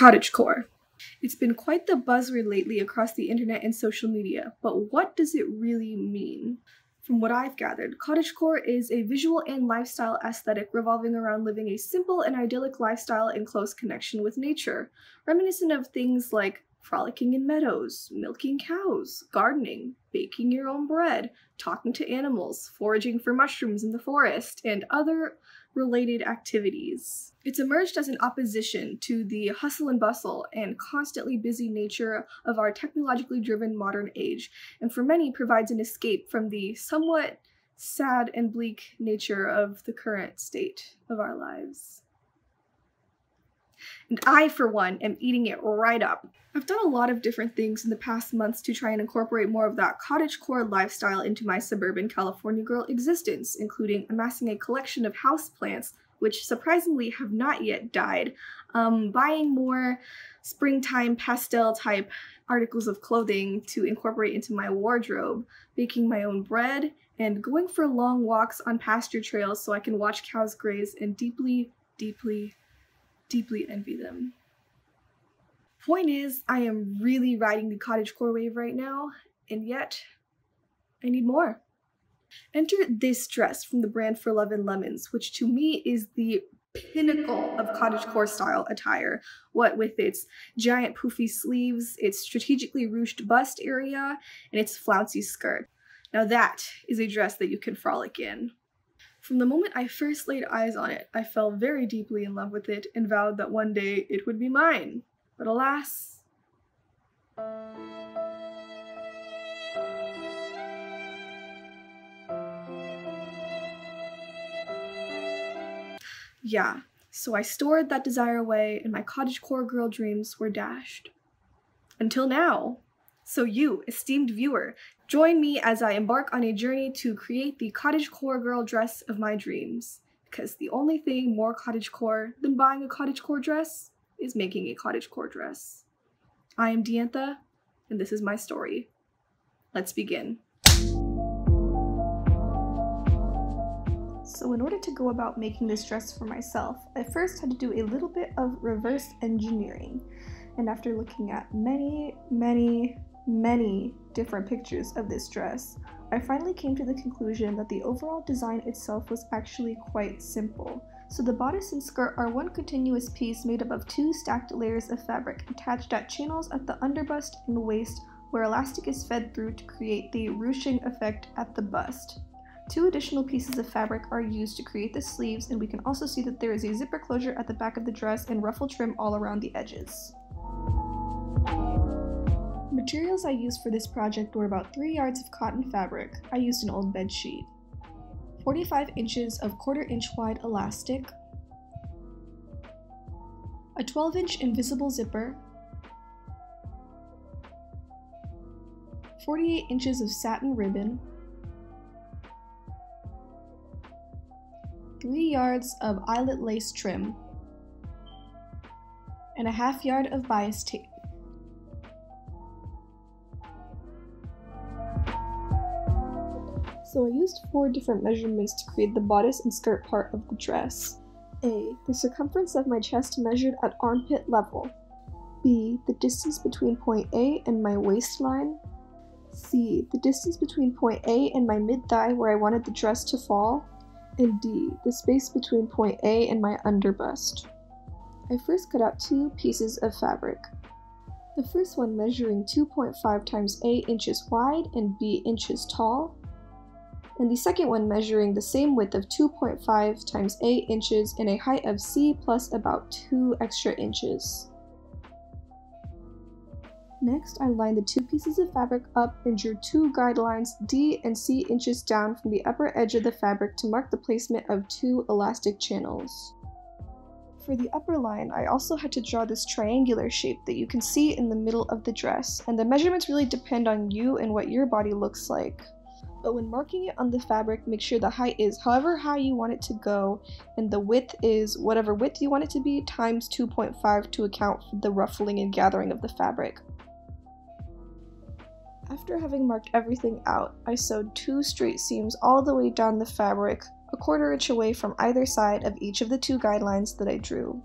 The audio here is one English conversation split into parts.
Cottagecore. It's been quite the buzzword lately across the internet and social media, but what does it really mean? From what I've gathered, cottagecore is a visual and lifestyle aesthetic revolving around living a simple and idyllic lifestyle in close connection with nature, reminiscent of things like frolicking in meadows, milking cows, gardening, baking your own bread, talking to animals, foraging for mushrooms in the forest, and other related activities. It's emerged as an opposition to the hustle and bustle and constantly busy nature of our technologically driven modern age, and for many provides an escape from the somewhat sad and bleak nature of the current state of our lives. And I, for one, am eating it right up. I've done a lot of different things in the past months to try and incorporate more of that cottagecore lifestyle into my suburban California girl existence, including amassing a collection of houseplants, which surprisingly have not yet died, buying more springtime pastel type articles of clothing to incorporate into my wardrobe, baking my own bread, and going for long walks on pasture trails so I can watch cows graze and deeply envy them. Point is, I am really riding the cottagecore wave right now, and yet I need more. Enter this dress from the brand For Love and Lemons, which to me is the pinnacle of cottagecore style attire, what with its giant poofy sleeves, its strategically ruched bust area, and its flouncy skirt. Now that is a dress that you can frolic in. From the moment I first laid eyes on it, I fell very deeply in love with it and vowed that one day it would be mine. But alas, yeah, so I stored that desire away and my cottagecore girl dreams were dashed. Until now. So you, esteemed viewer, join me as I embark on a journey to create the cottagecore girl dress of my dreams. Because the only thing more cottagecore than buying a cottagecore dress is making a cottagecore dress. I am Diantha, and this is my story. Let's begin. So in order to go about making this dress for myself, I first had to do a little bit of reverse engineering. And after looking at many different pictures of this dress, I finally came to the conclusion that the overall design itself was actually quite simple. So the bodice and skirt are one continuous piece made up of two stacked layers of fabric attached at channels at the underbust and waist where elastic is fed through to create the ruching effect at the bust. Two additional pieces of fabric are used to create the sleeves, and we can also see that there is a zipper closure at the back of the dress and ruffle trim all around the edges. Materials I used for this project were about 3 yards of cotton fabric. I used an old bed sheet, 45 inches of 1/4 inch wide elastic, a 12-inch invisible zipper, 48 inches of satin ribbon, 3 yards of eyelet lace trim, and a 1/2 yard of bias tape. So I used 4 different measurements to create the bodice and skirt part of the dress. A. The circumference of my chest measured at armpit level. B. The distance between point A and my waistline. C. The distance between point A and my mid-thigh where I wanted the dress to fall. And D. The space between point A and my underbust. I first cut out 2 pieces of fabric. The first one measuring 2.5 times A inches wide and B inches tall, and the second one measuring the same width of 2.5 times A inches and a height of C plus about 2 extra inches. Next, I lined the 2 pieces of fabric up and drew 2 guidelines D and C inches down from the upper edge of the fabric to mark the placement of 2 elastic channels. For the upper line, I also had to draw this triangular shape that you can see in the middle of the dress, and the measurements really depend on you and what your body looks like. But when marking it on the fabric, make sure the height is however high you want it to go, and the width is whatever width you want it to be times 2.5 to account for the ruffling and gathering of the fabric. After having marked everything out, I sewed 2 straight seams all the way down the fabric, a 1/4 inch away from either side of each of the 2 guidelines that I drew.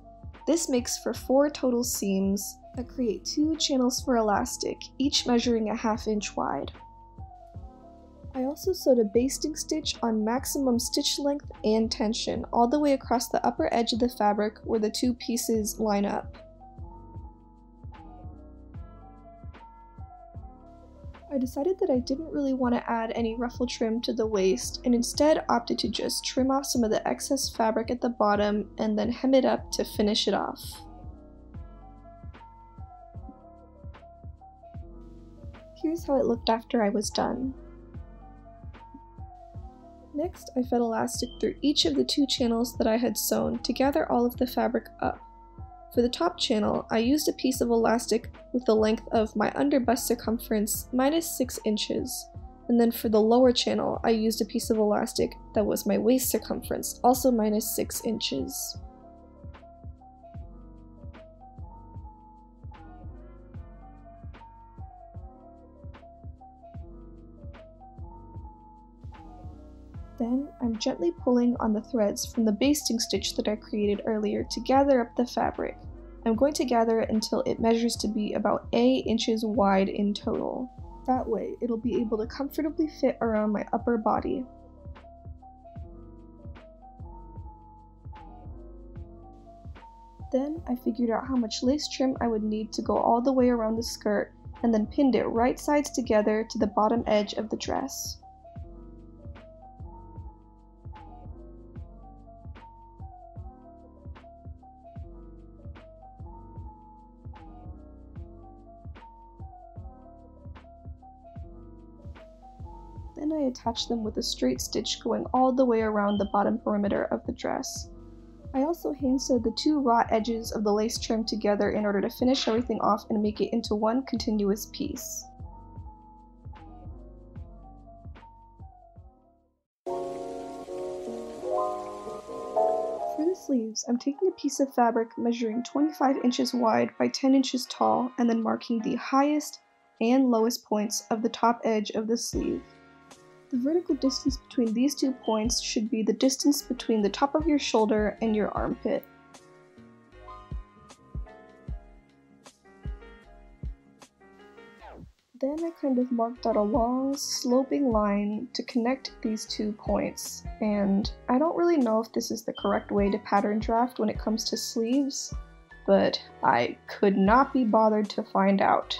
This makes for 4 total seams that create 2 channels for elastic, each measuring a 1/2 inch wide. I also sewed a basting stitch on maximum stitch length and tension all the way across the upper edge of the fabric where the 2 pieces line up. I decided that I didn't really want to add any ruffle trim to the waist and instead opted to just trim off some of the excess fabric at the bottom and then hem it up to finish it off. Here's how it looked after I was done. Next, I fed elastic through each of the 2 channels that I had sewn to gather all of the fabric up. For the top channel, I used a piece of elastic with the length of my underbust circumference minus 6 inches, and then for the lower channel, I used a piece of elastic that was my waist circumference, also minus 6 inches. Then, I'm gently pulling on the threads from the basting stitch that I created earlier to gather up the fabric. I'm going to gather it until it measures to be about 8 inches wide in total. That way, it'll be able to comfortably fit around my upper body. Then, I figured out how much lace trim I would need to go all the way around the skirt, and then pinned it right sides together to the bottom edge of the dress. Then I attach them with a straight stitch going all the way around the bottom perimeter of the dress. I also hand sewed the 2 raw edges of the lace trim together in order to finish everything off and make it into one continuous piece. For the sleeves, I'm taking a piece of fabric measuring 25 inches wide by 10 inches tall and then marking the highest and lowest points of the top edge of the sleeve. The vertical distance between these 2 points should be the distance between the top of your shoulder and your armpit. Then I kind of marked out a long, sloping line to connect these 2 points, and I don't really know if this is the correct way to pattern draft when it comes to sleeves, but I could not be bothered to find out.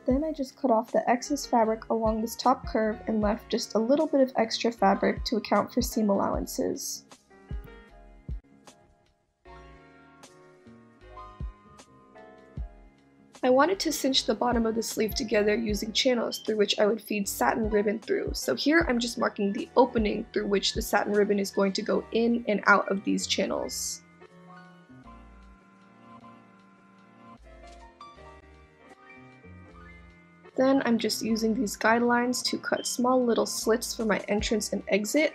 Then I just cut off the excess fabric along this top curve and left just a little bit of extra fabric to account for seam allowances. I wanted to cinch the bottom of the sleeve together using channels through which I would feed satin ribbon through, so here I'm just marking the opening through which the satin ribbon is going to go in and out of these channels. Then I'm just using these guidelines to cut small little slits for my entrance and exit.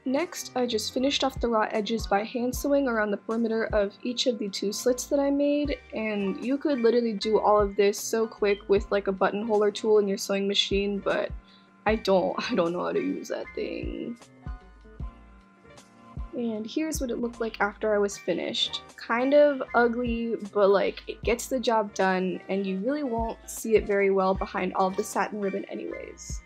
Next, I just finished off the raw edges by hand sewing around the perimeter of each of the 2 slits that I made, and you could literally do all of this so quick with like a buttonholer tool in your sewing machine, but I don't know how to use that thing. And here's what it looked like after I was finished. Kind of ugly, but like it gets the job done, and you really won't see it very well behind all of the satin ribbon anyways.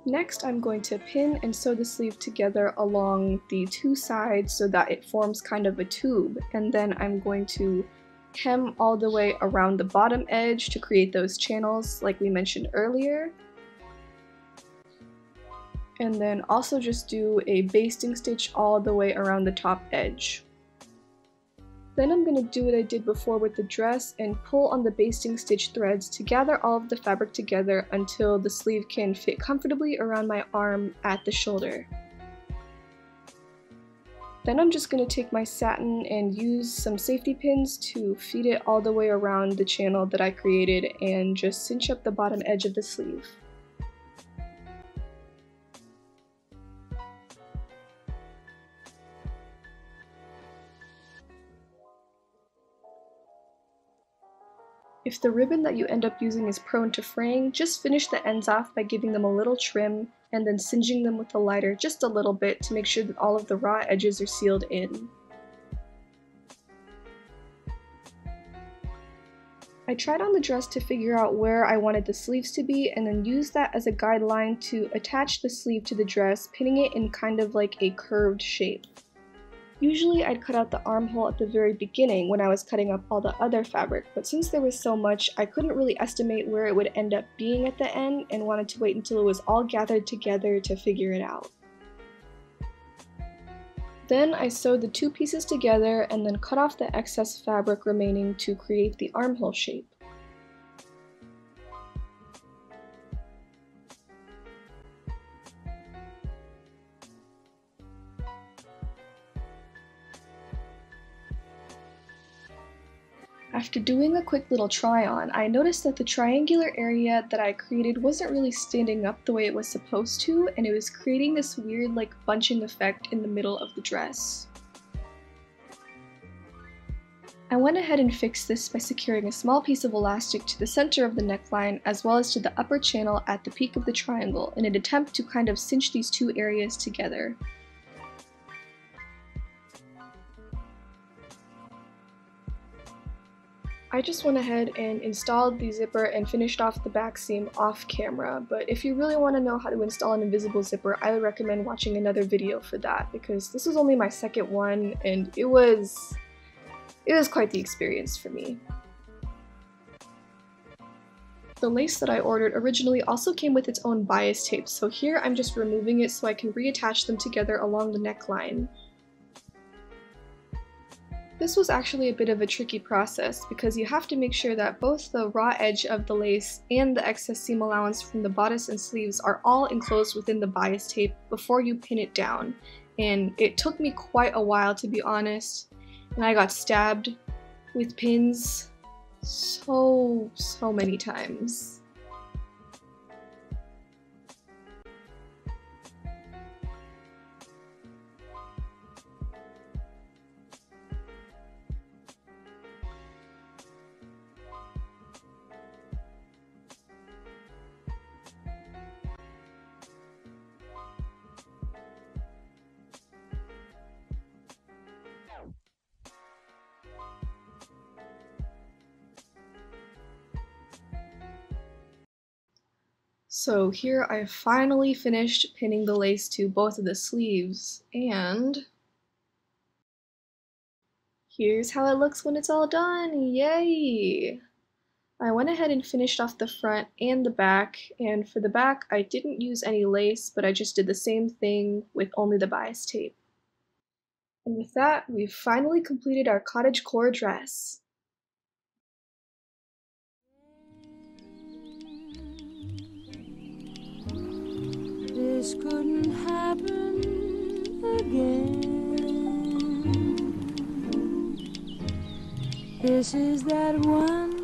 Next, I'm going to pin and sew the sleeve together along the 2 sides so that it forms kind of a tube, and then I'm going to hem all the way around the bottom edge to create those channels like we mentioned earlier. And then also just do a basting stitch all the way around the top edge. Then I'm going to do what I did before with the dress and pull on the basting stitch threads to gather all of the fabric together until the sleeve can fit comfortably around my arm at the shoulder. Then I'm just going to take my satin and use some safety pins to feed it all the way around the channel that I created and just cinch up the bottom edge of the sleeve. If the ribbon that you end up using is prone to fraying, just finish the ends off by giving them a little trim and then singeing them with a lighter just a little bit to make sure that all of the raw edges are sealed in. I tried on the dress to figure out where I wanted the sleeves to be and then used that as a guideline to attach the sleeve to the dress, pinning it in kind of like a curved shape. Usually I'd cut out the armhole at the very beginning when I was cutting up all the other fabric, but since there was so much, I couldn't really estimate where it would end up being at the end and wanted to wait until it was all gathered together to figure it out. Then I sewed the two pieces together and then cut off the excess fabric remaining to create the armhole shape. After doing a quick little try on, I noticed that the triangular area that I created wasn't really standing up the way it was supposed to, and it was creating this weird like bunching effect in the middle of the dress. I went ahead and fixed this by securing a small piece of elastic to the center of the neckline as well as to the upper channel at the peak of the triangle in an attempt to kind of cinch these two areas together. I just went ahead and installed the zipper and finished off the back seam off camera, but if you really want to know how to install an invisible zipper, I would recommend watching another video for that, because this was only my second one and it was quite the experience for me. The lace that I ordered originally also came with its own bias tape, so here I'm just removing it so I can reattach them together along the neckline. This was actually a bit of a tricky process because you have to make sure that both the raw edge of the lace and the excess seam allowance from the bodice and sleeves are all enclosed within the bias tape before you pin it down. And it took me quite a while, to be honest, and I got stabbed with pins so many times. So here I finally finished pinning the lace to both of the sleeves, and here's how it looks when it's all done! Yay! I went ahead and finished off the front and the back, and for the back I didn't use any lace, but I just did the same thing with only the bias tape. And with that, we've finally completed our cottagecore dress. This couldn't happen again. This is that one.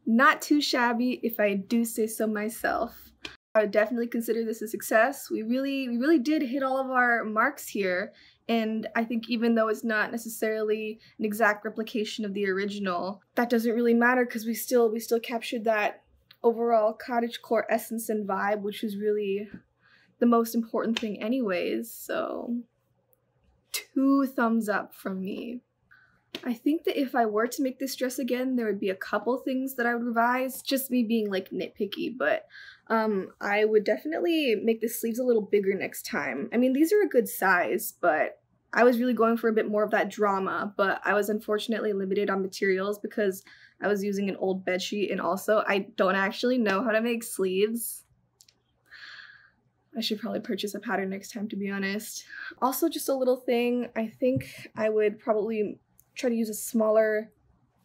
Not too shabby, if I do say so myself. I would definitely consider this a success. We really did hit all of our marks here, and I think even though it's not necessarily an exact replication of the original, that doesn't really matter because we still captured that overall cottagecore essence and vibe, which was really the most important thing anyways. So 2 thumbs up from me. I think that if I were to make this dress again, there would be a couple things that I would revise, just me being like nitpicky, but I would definitely make the sleeves a little bigger next time. I mean, these are a good size, but I was really going for a bit more of that drama, but I was unfortunately limited on materials because I was using an old bedsheet, and also I don't actually know how to make sleeves. I should probably purchase a pattern next time, to be honest. Also, just a little thing, I think I would probably try to use a smaller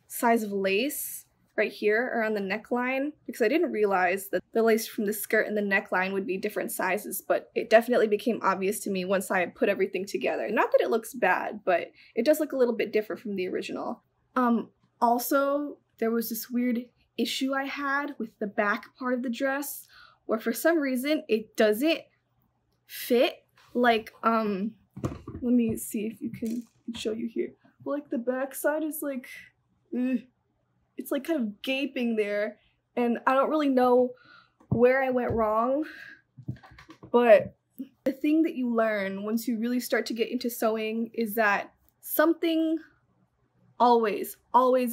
size of lace right here around the neckline, because I didn't realize that the lace from the skirt and the neckline would be different sizes, but it definitely became obvious to me once I put everything together. Not that it looks bad, but it does look a little bit different from the original. Also, there was this weird issue I had with the back part of the dress, where for some reason it doesn't fit. Like, let me see if you can show you here. Well, like the back side is like, it's like kind of gaping there, and I don't really know where I went wrong, but the thing that you learn once you really start to get into sewing is that something always,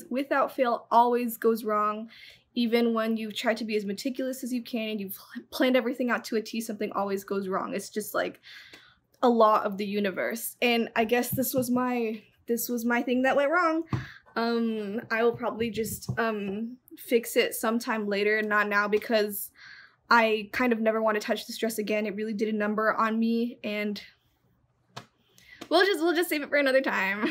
without fail, always goes wrong. Even when you've tried to be as meticulous as you can and you've planned everything out to a T, something always goes wrong. It's just like a law of the universe. And I guess this was my thing that went wrong. I will probably just fix it sometime later, not now, because I kind of never want to touch this dress again. It really did a number on me, and we'll just save it for another time.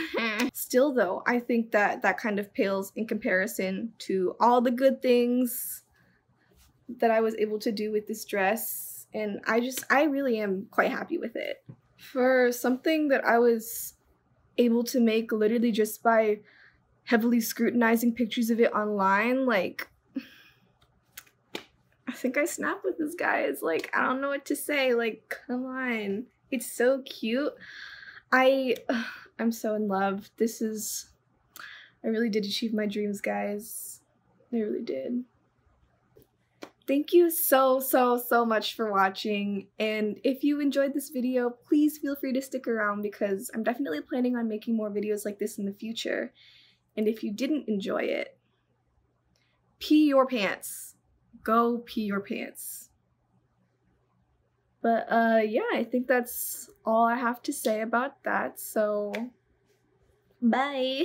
Still though, I think that kind of pales in comparison to all the good things that I was able to do with this dress, and I really am quite happy with it. For something that I was able to make literally just by heavily scrutinizing pictures of it online, like, I think I snapped with this, guys. Like, I don't know what to say. Like, come on. It's so cute. I'm so in love. I really did achieve my dreams, guys. I really did. Thank you so much for watching, and if you enjoyed this video, please feel free to stick around, because I'm definitely planning on making more videos like this in the future. And if you didn't enjoy it, pee your pants. Go pee your pants. But yeah, I think that's all I have to say about that, so bye!